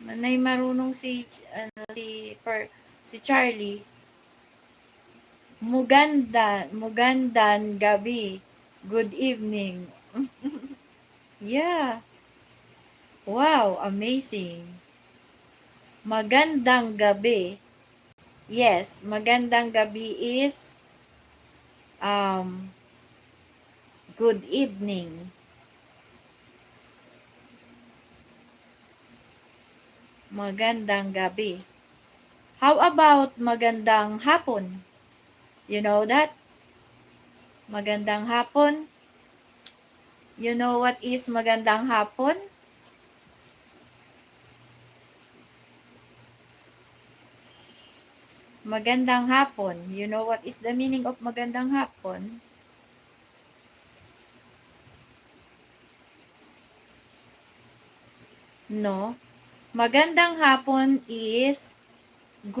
Nay marunong si Charlie. Mugandan gabi. Good evening. Yeah. Wow, amazing. Magandang gabi. Yes, magandang gabi is good evening. Magandang gabi. How about magandang hapon? You know that? Magandang hapon. You know what is magandang hapon? Magandang hapon. You know what is the meaning of magandang hapon? No. Magandang hapon is